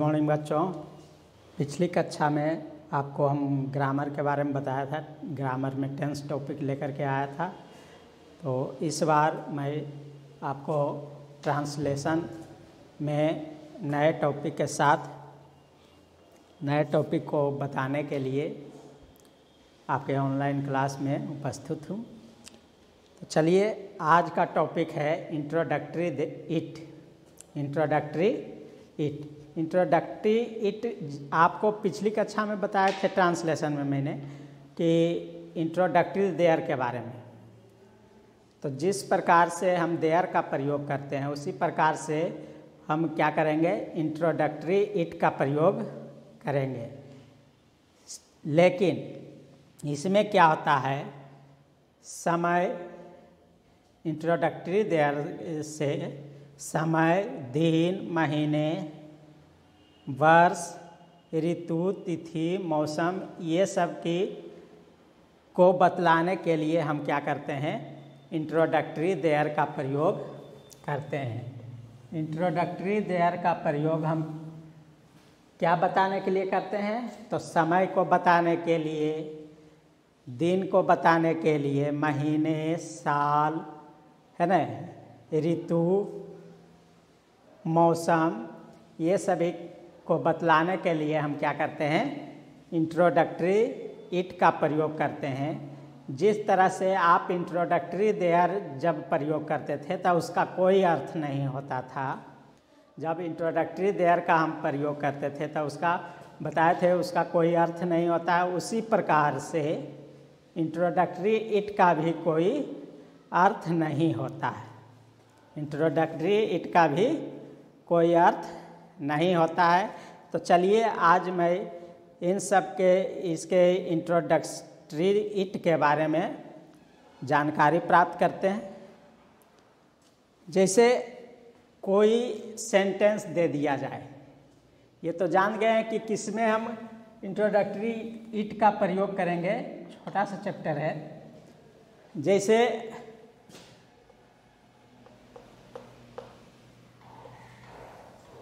Morning बच्चों। पिछली कक्षा में आपको हम ग्रामर के बारे में बताया था। ग्रामर में टेंस टॉपिक लेकर के आया था। तो इस बार मैं आपको ट्रांसलेशन में नए टॉपिक के साथ नए टॉपिक को बताने के लिए आपके ऑनलाइन क्लास में उपस्थित हूँ। तो चलिए, आज का टॉपिक है इंट्रोडक्टरी इट। आपको पिछली कक्षा में बताए थे ट्रांसलेशन में मैंने कि इंट्रोडक्टरी देयर के बारे में। तो जिस प्रकार से हम देयर का प्रयोग करते हैं उसी प्रकार से हम क्या करेंगे, इंट्रोडक्टरी इट का प्रयोग करेंगे। लेकिन इसमें क्या होता है, समय इंट्रोडक्टरी देयर से समय, दिन, महीने, वर्ष, ऋतु, तिथि, मौसम, ये सब की को बतलाने के लिए हम क्या करते हैं, इंट्रोडक्टरी देयर का प्रयोग करते हैं। इंट्रोडक्टरी देयर का प्रयोग हम क्या बताने के लिए करते हैं, तो समय को बताने के लिए, दिन को बताने के लिए, महीने, साल, है ना, ऋतु, मौसम, ये सभी को बतलाने के लिए हम क्या करते हैं, इंट्रोडक्टरी इट का प्रयोग करते हैं। जिस तरह से आप इंट्रोडक्टरी देयर जब प्रयोग करते थे तो उसका कोई अर्थ नहीं होता था। जब इंट्रोडक्टरी देयर का हम प्रयोग करते थे तो उसका बताए थे उसका कोई अर्थ नहीं होता है। उसी प्रकार से इंट्रोडक्टरी इट का भी कोई अर्थ नहीं होता है। इंट्रोडक्टरी इट का भी कोई अर्थ नहीं होता है। तो चलिए, आज मैं इन सब के इसके इंट्रोडक्टरी इट के बारे में जानकारी प्राप्त करते हैं। जैसे कोई सेंटेंस दे दिया जाए, ये तो जान गए हैं कि किसमें हम इंट्रोडक्टरी इट का प्रयोग करेंगे। छोटा सा चैप्टर है। जैसे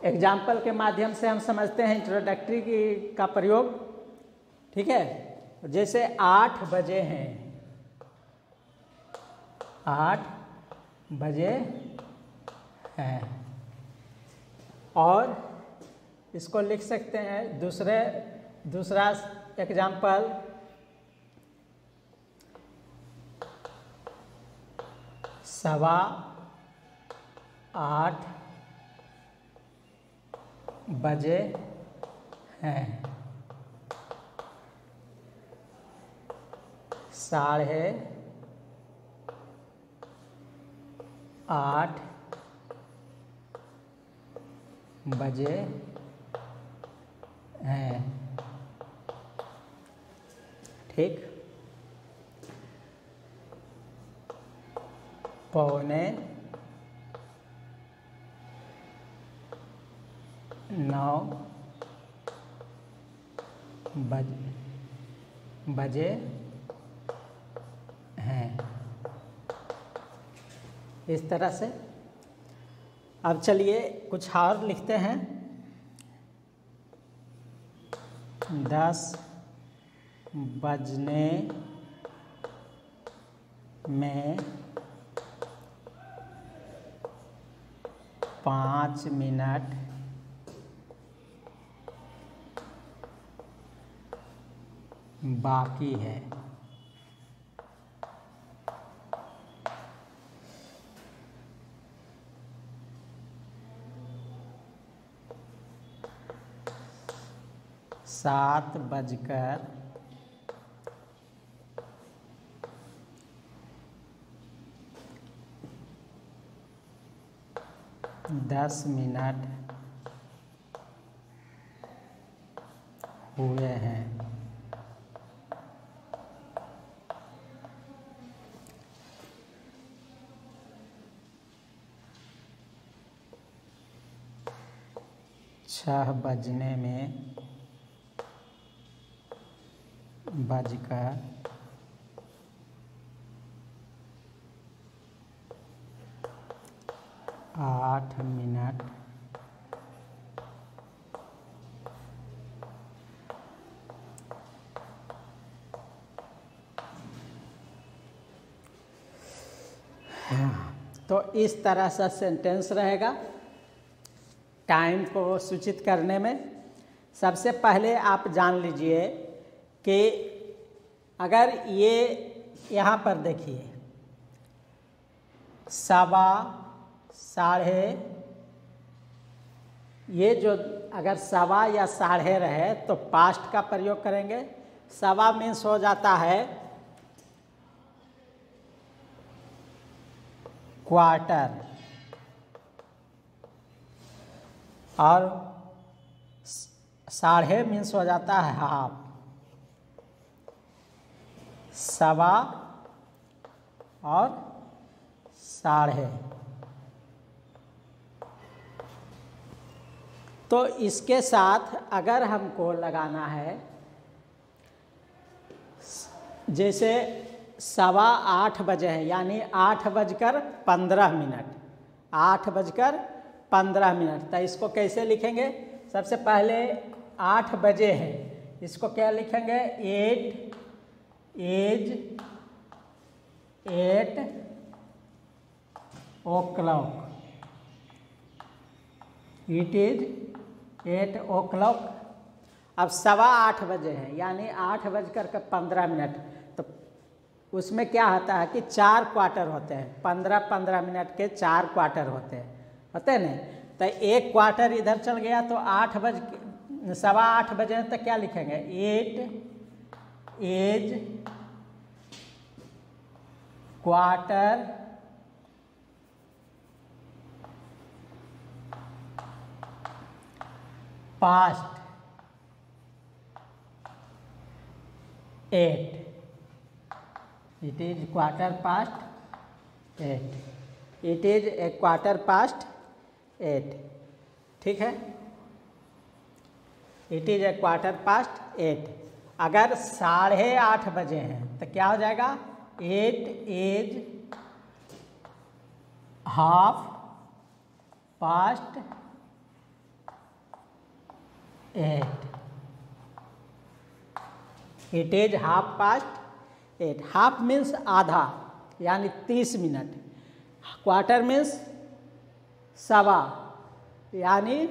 एग्जाम्पल के माध्यम से हम समझते हैं इंट्रोडक्टरी का प्रयोग। ठीक है, जैसे 8 बजे हैं, 8 बजे हैं, और इसको लिख सकते हैं दूसरा एग्जाम्पल, सवा 8 बजे हैं, 8:30 बजे हैं। ठीक, 8:45 बजे हैं। इस तरह से। अब चलिए कुछ और लिखते हैं। 10 बजने में 5 मिनट बाकी है। सात बजकर 10 मिनट हुए हैं। छह बजने में बजकर 8 मिनट तो इस तरह से सेंटेंस रहेगा टाइम को सूचित करने में। सबसे पहले आप जान लीजिए कि अगर ये यहाँ पर देखिए सवा, साढ़े, ये जो अगर सवा या साढ़े रहे तो पास्ट का प्रयोग करेंगे। सवा मीन्स हो जाता है क्वार्टर और साढ़े मीन्स हो जाता है हाफ। सवा और साढ़े, तो इसके साथ अगर हमको लगाना है, जैसे 7:15 बजे है यानी 8:15, 8:15, तो इसको कैसे लिखेंगे? सबसे पहले 8 बजे है, इसको क्या लिखेंगे? 8 o'clock, इट इज 8 o'clock। अब 7:15 बजे है यानी 8:15, तो उसमें क्या होता है कि 4 क्वार्टर होते हैं, 15-15 मिनट के 4 क्वार्टर होते हैं ना। तो एक क्वार्टर इधर चल गया तो 7:15 बजे तो क्या लिखेंगे? 8 is quarter past 8, it is quarter past 8, it is a quarter past 8, ठीक है, it is a quarter past 8। अगर 8:30 बजे हैं तो क्या हो जाएगा? 8 is half past 8, it is half past 8। Half means आधा यानी 30 मिनट, क्वार्टर मीन्स सवा यानी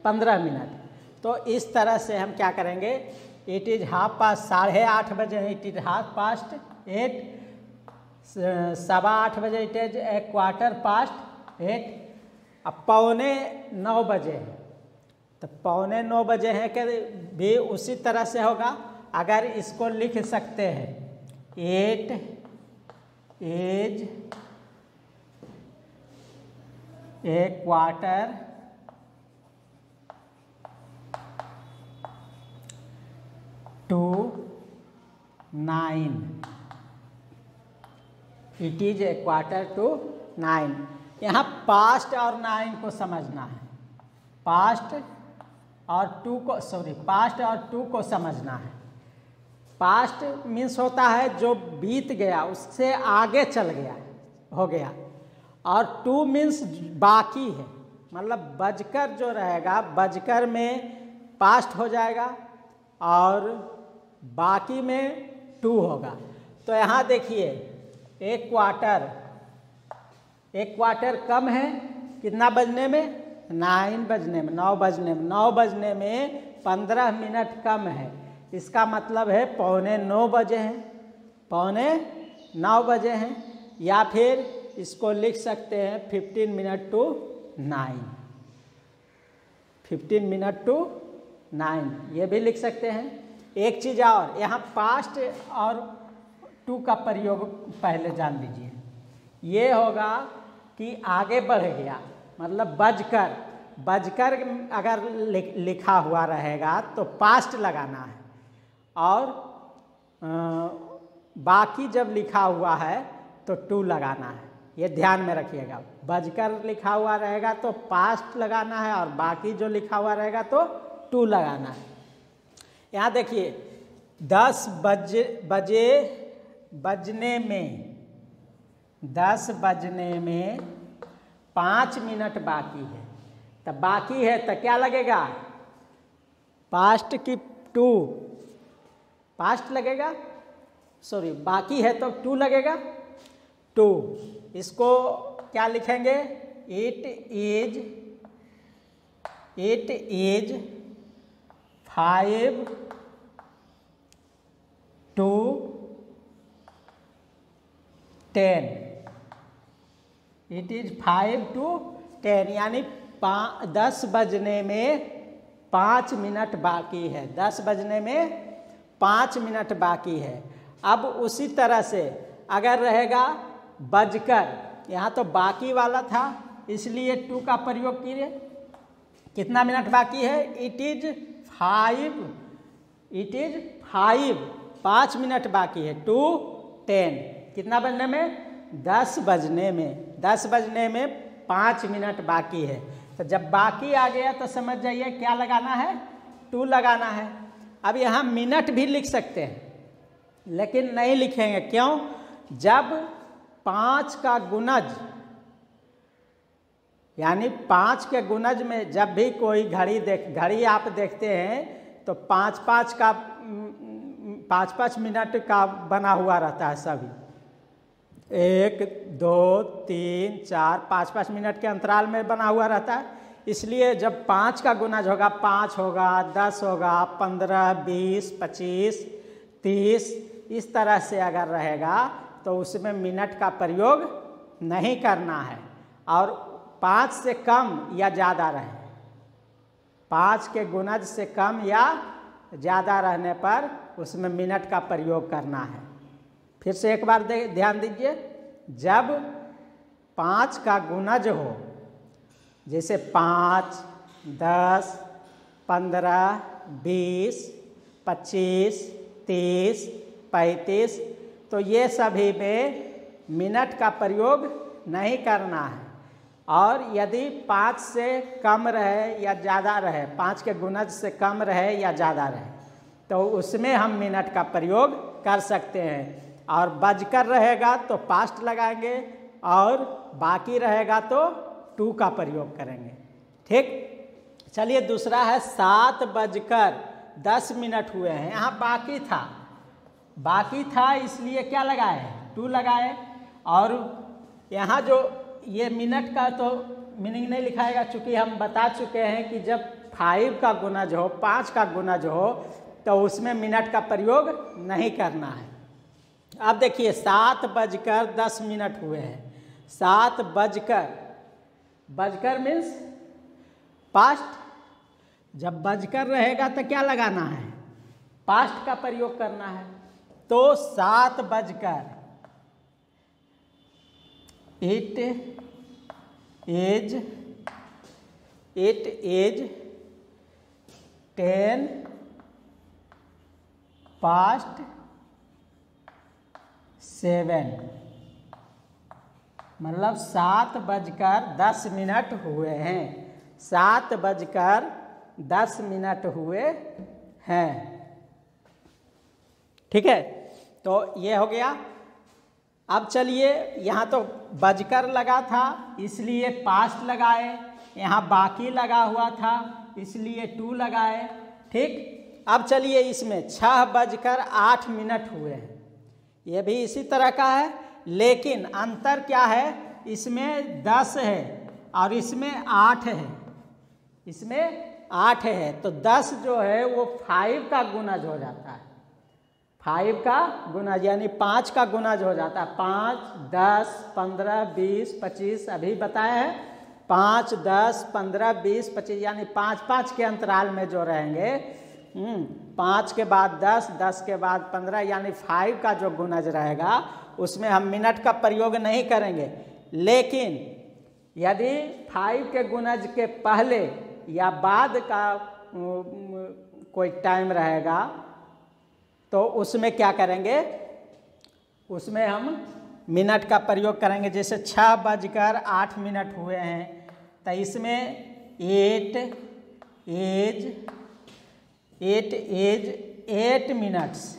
15 मिनट। तो इस तरह से हम क्या करेंगे? इट इज हाफ पास्ट 8:30 बजे है, इट इज हाफ पास्ट 8, 7:15 बजे it is a quarter past 8। अब 8:45 बजे है तो 8:45 बजे है कि भी उसी तरह से होगा। अगर इसको लिख सकते हैं 8 is a quarter to 9, it is a quarter to 9। यहाँ पास्ट और 9 को समझना है, पास्ट और 2 को समझना है। पास्ट मीन्स होता है जो बीत गया, उससे आगे चल गया, हो गया, और 2 मीन्स बाकी है, मतलब बजकर जो रहेगा, बजकर में पास्ट हो जाएगा और बाकी में 2 होगा। तो यहाँ देखिए एक क्वार्टर कम है कितना बजने में? 9 बजने में, 9 बजने में, 9 बजने में 15 मिनट कम है। इसका मतलब है 8:45 बजे हैं, 8:45 बजे हैं, या फिर इसको लिख सकते हैं 15 मिनट टू 9, 15 मिनट टू 9, ये भी लिख सकते हैं। एक चीज़ और, यहाँ पास्ट और 2 का प्रयोग पहले जान लीजिए। ये होगा कि आगे बढ़ गया, मतलब बजकर अगर लिखा हुआ रहेगा तो पास्ट लगाना है, और बाकी जब लिखा हुआ है तो 2 लगाना है। ये ध्यान में रखिएगा, बजकर लिखा हुआ रहेगा तो पास्ट लगाना है और बाकी जो लिखा हुआ रहेगा तो 2 लगाना है। यहाँ देखिए 10 बजने में 5 मिनट बाकी है, तब बाकी है तो क्या लगेगा? पास्ट की 2 पास्ट लगेगा, सॉरी बाकी है तो 2 लगेगा, 2। इसको क्या लिखेंगे, it is 5 to 10। It is 5 to 10 यानी 10 बजने में 5 मिनट बाकी है, 10 बजने में 5 मिनट बाकी है। अब उसी तरह से अगर रहेगा बजकर, यहाँ तो बाकी वाला था इसलिए 2 का प्रयोग किए, कितना मिनट बाकी है, इट इज 5 मिनट बाकी है, 2 10 कितना बजने में, 10 बजने में, 10 बजने में 5 मिनट बाकी है। तो जब बाकी आ गया तो समझ जाइए क्या लगाना है, 2 लगाना है। अब यहाँ मिनट भी लिख सकते हैं लेकिन नहीं लिखेंगे, क्यों, जब 5 का गुणज यानी 5 के गुणज में जब भी कोई घड़ी आप देखते हैं तो 5 मिनट का बना हुआ रहता है सभी, 1 2 3 4 5 मिनट के अंतराल में बना हुआ रहता है। इसलिए जब 5 का गुणज होगा, 5 होगा, 10 होगा, 15 20 25 30 इस तरह से अगर रहेगा तो उसमें मिनट का प्रयोग नहीं करना है। और 5 से कम या ज़्यादा रहे, 5 के गुणज से कम या ज़्यादा रहने पर उसमें मिनट का प्रयोग करना है। फिर से एक बार ध्यान दीजिए, जब 5 का गुणज हो, जैसे 5 10 15 20 25 30 35 तो ये सभी में मिनट का प्रयोग नहीं करना है। और यदि 5 से कम रहे या ज़्यादा रहे, 5 के गुणज से कम रहे या ज़्यादा रहे तो उसमें हम मिनट का प्रयोग कर सकते हैं। और बजकर रहेगा तो पास्ट लगाएंगे और बाकी रहेगा तो 2 का प्रयोग करेंगे। ठीक, चलिए दूसरा है 7 बजकर 10 मिनट हुए हैं। यहाँ बाकी था इसलिए क्या लगाए, 2 लगाए। और यहाँ जो ये मिनट का तो मीनिंग नहीं लिखाएगा, चूँकि हम बता चुके हैं कि जब 5 का गुणज हो, 5 का गुणज हो तो उसमें मिनट का प्रयोग नहीं करना है। अब देखिए 7 बजकर 10 मिनट हुए हैं, 7 बजकर मीन्स पास्ट। जब बजकर रहेगा तो क्या लगाना है, पास्ट का प्रयोग करना है। तो 7 बजकर, इट इज 10 past 7, मतलब 7 बजकर 10 मिनट हुए हैं, 7 बजकर 10 मिनट हुए हैं। ठीक है, तो ये हो गया। अब चलिए यहाँ तो बजकर लगा था इसलिए पास्ट लगाए, यहाँ बाकी लगा हुआ था इसलिए 2 लगाए। ठीक, अब चलिए इसमें 6 बजकर 8 मिनट हुए हैं, ये भी इसी तरह का है लेकिन अंतर क्या है, इसमें 10 है और इसमें 8 है, इसमें 8 है। तो 10 जो है वो 5 का गुणज हो जाता है, 5 का गुणज यानी 5 का गुणज हो जाता है। 5 10 15 20 25 अभी बताए हैं, 5 10 15 20 25 यानी 5 के अंतराल में जो रहेंगे, 5 के बाद 10 10 के बाद 15 यानी 5 का जो गुणज रहेगा उसमें हम मिनट का प्रयोग नहीं करेंगे। लेकिन यदि 5 के गुणज के पहले या बाद का कोई टाइम रहेगा तो उसमें क्या करेंगे, उसमें हम मिनट का प्रयोग करेंगे। जैसे 6 बजकर 8 मिनट हुए हैं तो इसमें 8 मिनट्स,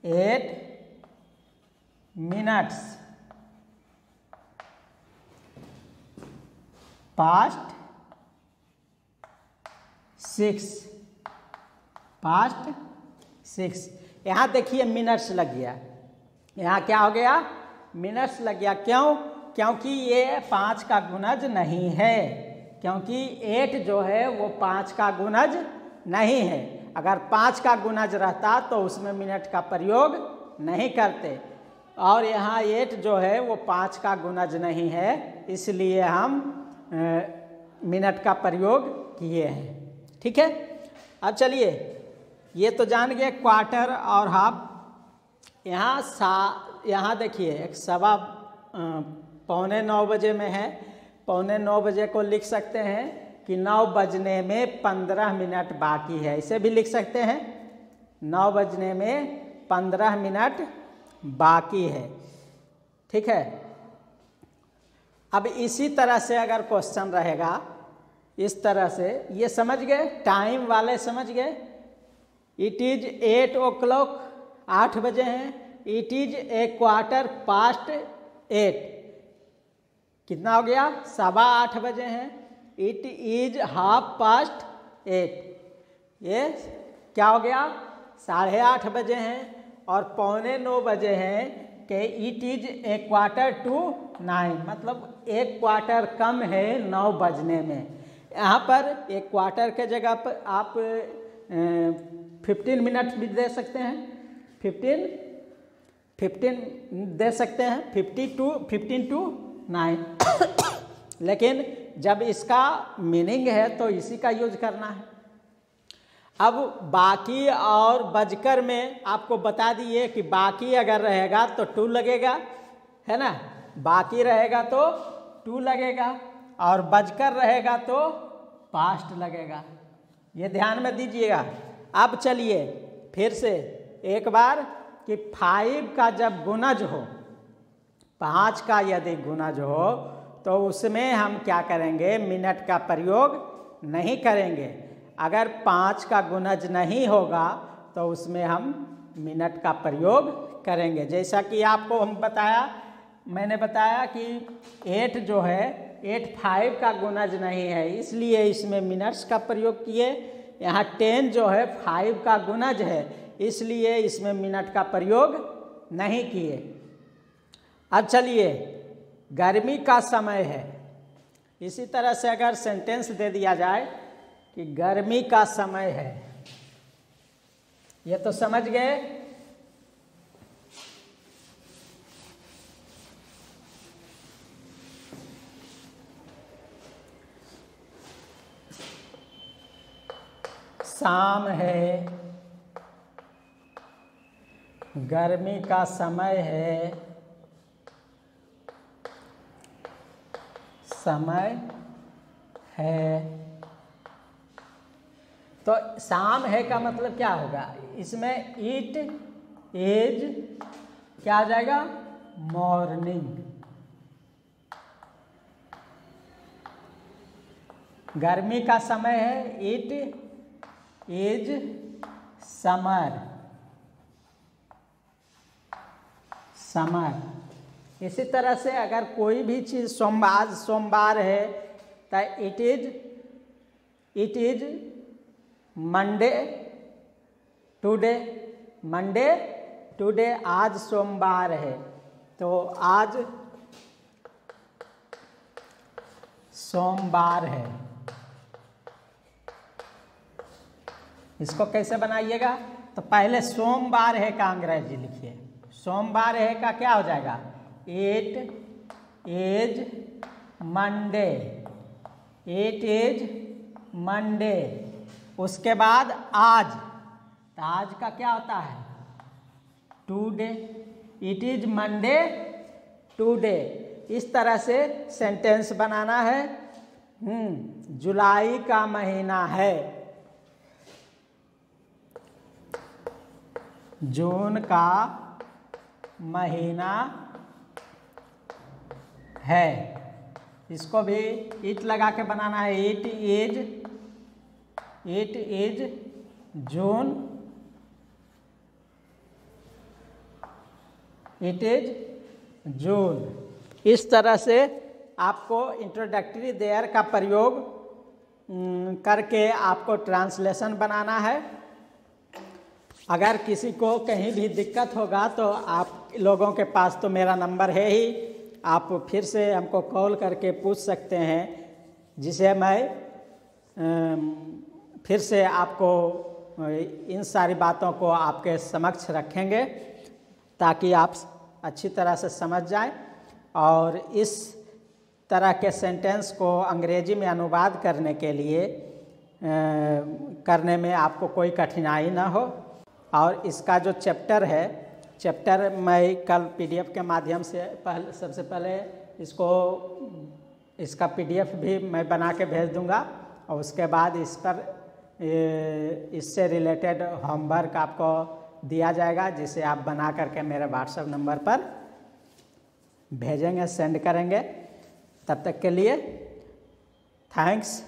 8 मिनट्स पास्ट 6, यहाँ देखिए मिनट्स लग गया, यहाँ क्या हो गया, मिनट्स लग गया। क्यों? क्योंकि ये 5 का गुणज नहीं है, क्योंकि 8 जो है वो 5 का गुणज नहीं है। अगर 5 का गुणज रहता तो उसमें मिनट का प्रयोग नहीं करते, और यहाँ 8 जो है वो 5 का गुणज नहीं है, इसलिए हम मिनट का प्रयोग किए हैं। ठीक है, अब चलिए, ये तो जान गए क्वार्टर और हाफ। यहाँ देखिए एक 8:45 बजे में है, 8:45 बजे को लिख सकते हैं कि 9 बजने में 15 मिनट बाकी है, इसे भी लिख सकते हैं 9 बजने में 15 मिनट बाकी है। ठीक है, अब इसी तरह से अगर क्वेश्चन रहेगा इस तरह से, ये समझ गए, टाइम वाले समझ गए। इट इज 8 o'clock, 8 बजे हैं। इट इज ए 8:15, कितना हो गया, 8:15 बजे हैं। इट इज 8:30, ये क्या हो गया, 8:30 बजे हैं। और 8:45 बजे हैं कि इट इज ए 8:45, मतलब 1 क्वार्टर कम है 9 बजने में। यहाँ पर 1 क्वार्टर के जगह पर आप 15 मिनट भी दे सकते हैं, 15 दे सकते हैं, 15 to 9 लेकिन जब इसका मीनिंग है तो इसी का यूज करना है। अब बाकी और बजकर में आपको बता दिए कि बाकी अगर रहेगा तो 2 लगेगा, है ना, बाकी रहेगा तो 2 लगेगा, और बजकर रहेगा तो पास्ट लगेगा, ये ध्यान में दीजिएगा। अब चलिए फिर से एक बार कि 5 का जब गुणज हो, 5 का यदि गुणज हो तो उसमें हम क्या करेंगे, मिनट का प्रयोग नहीं करेंगे। अगर 5 का गुणज नहीं होगा तो उसमें हम मिनट का प्रयोग करेंगे। जैसा कि आपको मैंने बताया कि 8 जो है 8 5 का गुणज नहीं है, इसलिए इसमें मिनट्स का प्रयोग किए। यहाँ 10 जो है 5 का गुणज है, इसलिए इसमें मिनट का प्रयोग नहीं किए। अब चलिए, गर्मी का समय है, इसी तरह से अगर सेंटेंस दे दिया जाए कि गर्मी का समय है, ये तो समझ गए। शाम है, गर्मी का समय है, समय है। तो शाम है का मतलब क्या होगा, इसमें इट इज क्या आ जाएगा, मॉर्निंग। गर्मी का समय है, इट इज समर, समर। इसी तरह से अगर कोई भी चीज़ सोमवार है तो it is Monday today, Monday today, आज सोमवार है तो आज सोमवार है। इसको कैसे बनाइएगा, तो पहले सोमवार है का अंग्रेजी लिखिए। सोमवार है का क्या हो जाएगा, it is Monday, it is Monday. उसके बाद आज, तो आज का क्या होता है, today, it is Monday today. इस तरह से सेंटेंस बनाना है। जुलाई का महीना है, जून का महीना है, इसको भी इट लगा के बनाना है। It is June, it is जून। इस तरह से आपको इंट्रोडक्टरी देयर का प्रयोग करके आपको ट्रांसलेशन बनाना है। अगर किसी को कहीं भी दिक्कत होगा तो आप लोगों के पास तो मेरा नंबर है ही, आप फिर से हमको कॉल करके पूछ सकते हैं, जिसे मैं फिर से आपको इन सारी बातों को आपके समक्ष रखेंगे ताकि आप अच्छी तरह से समझ जाएं और इस तरह के सेंटेंस को अंग्रेजी में अनुवाद करने के लिए करने में आपको कोई कठिनाई ना हो। और इसका जो चैप्टर है, चैप्टर मैं कल पीडीएफ के माध्यम से सबसे पहले इसका पीडीएफ भी मैं बना के भेज दूंगा और उसके बाद इस पर इससे रिलेटेड होमवर्क आपको दिया जाएगा, जिसे आप बना करके मेरे व्हाट्सएप नंबर पर भेजेंगे, सेंड करेंगे। तब तक के लिए थैंक्स।